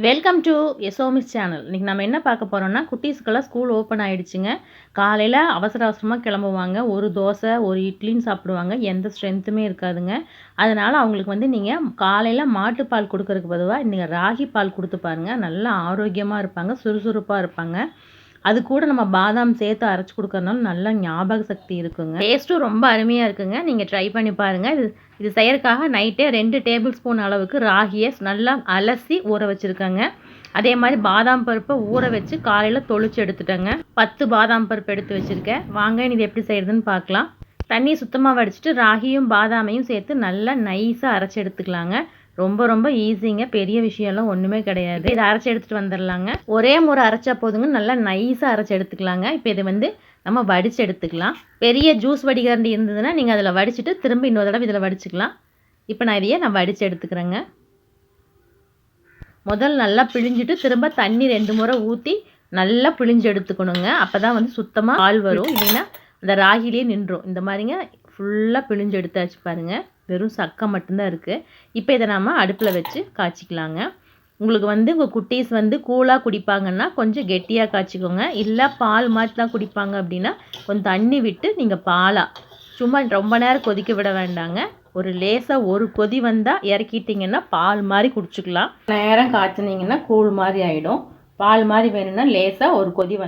Welcome to யசோமிஸ் channel. இன்றைக்கி நம்ம என்ன பார்க்க போகிறோம்னா, குட்டீஸ்க்கெல்லாம் ஸ்கூல் ஓப்பன் ஆகிடுச்சுங்க. காலையில் அவசர அவசரமாக கிளம்புவாங்க. ஒரு தோசை ஒரு இட்லின்னு சாப்பிடுவாங்க. எந்த ஸ்ட்ரென்த்துமே இருக்காதுங்க. அதனால் அவங்களுக்கு நீங்கள் காலையில் மாட்டுப்பால் கொடுக்கறதுக்கு பொதுவாக நீங்கள் ராகி பால் கொடுத்து பாருங்கள். நல்லா ஆரோக்கியமாக இருப்பாங்க, சுறுசுறுப்பாக இருப்பாங்க. அது கூட நம்ம பாதாம் சேர்த்து அரைச்சி கொடுக்கறதுனால நல்லா ஞாபக சக்தி இருக்குங்க. டேஸ்ட்டும் ரொம்ப அருமையாக இருக்குங்க. நீங்கள் ட்ரை பண்ணி பாருங்கள். இது செய்யறதுக்காக நைட்டே 2 டேபிள் ஸ்பூன் அளவுக்கு ராகியை நல்லா அலசி ஊற வச்சுருக்கேங்க. அதே மாதிரி பாதாம் பருப்பை ஊற வச்சு காலையில் தொளிச்சு எடுத்துட்டேங்க. 10 பாதாம் பருப்பு எடுத்து வச்சுருக்கேன். வாங்க இது எப்படி செய்கிறதுன்னு பார்க்கலாம். தண்ணி சுத்தமாக வடிச்சிட்டு ராகியும் பாதாமையும் சேர்த்து நல்லா நைஸாக அரைச்சி எடுத்துக்கலாங்க. ரொம்ப ரொம்ப ஈஸிங்க. பெரிய விஷயம்லாம் ஒன்றுமே கிடையாது. இதை அரைச்சி எடுத்துகிட்டு வந்துடலாங்க. ஒரே முறை அரைச்சா போதுங்க. நல்லா நைஸாக அரைச்சி எடுத்துக்கலாங்க. இப்போ இதை நம்ம வடித்து எடுத்துக்கலாம். பெரிய ஜூஸ் வடிகரண்டி இருந்ததுன்னா நீங்கள் அதில் வடிச்சிட்டு திரும்ப இன்னொரு தடவை இதில் வடிச்சுக்கலாம். இப்போ நான் வடித்து எடுத்துக்கிறேங்க. நல்லா பிழிஞ்சிட்டு திரும்ப தண்ணி 2 முறை ஊற்றி நல்லா பிழிஞ்சு எடுத்துக்கணுங்க. அப்போ தான் சுத்தமாக பால் வரும். இல்லைன்னா அந்த ராகிலே நின்றும். இந்த மாதிரிங்க ஃபுல்லாக பிழிஞ்சு எடுத்தாச்சு பாருங்கள். வெறும் சக்கை மட்டும்தான் இருக்குது. இப்போ இதை நம்ம அடுப்பில் வச்சு காய்ச்சிக்கலாங்க. உங்களுக்கு உங்கள் குட்டீஸ் கூலாக குடிப்பாங்கன்னா கொஞ்சம் கெட்டியாக காய்ச்சிக்கோங்க. இல்லை பால் மாதிரி தான் குடிப்பாங்க அப்படின்னா கொஞ்சம் தண்ணி விட்டு நீங்கள் பாலாக சும்மா ரொம்ப நேரம் கொதிக்க விட வேண்டாங்க. ஒரு லேசாக ஒரு கொதி வந்தால் இறக்கிட்டிங்கன்னா பால் மாதிரி குடிச்சிக்கலாம். நேரம் காய்ச்சினீங்கன்னா கூழ் மாதிரி ஆகிடும். பால் மாதிரி வேணும்னா லேசாக ஒரு கொதி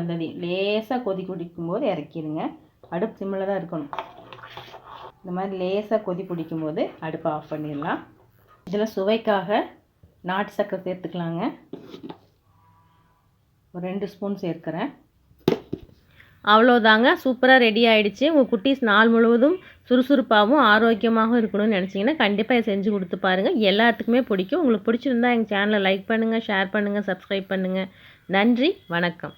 லேசாக கொதி குடிக்கும்போது இறக்கிடுங்க. அடுப்பு சிம்மில் தான் இருக்கணும். இந்த மாதிரி லேசாக கொதி பிடிக்கும்போது அடுப்பை ஆஃப் பண்ணிடலாம். இதில் சுவைக்காக நாட்டு சர்க்கரை சேர்த்துக்கலாங்க. ஒரு 2 ஸ்பூன் சேர்க்குறேன். அவ்வளோதாங்க, சூப்பராக ரெடி ஆகிடுச்சு. உங்கள் குட்டீஸ் நாள் முழுவதும் சுறுசுறுப்பாகவும் ஆரோக்கியமாகவும் இருக்கணும்னு நினச்சிங்கன்னா கண்டிப்பாக செஞ்சு கொடுத்து பாருங்கள். எல்லாத்துக்குமே பிடிக்கும். உங்களுக்கு பிடிச்சிருந்தா எங்கள் சேனலை லைக் பண்ணுங்கள், ஷேர் பண்ணுங்கள், சப்ஸ்கிரைப் பண்ணுங்கள். நன்றி, வணக்கம்.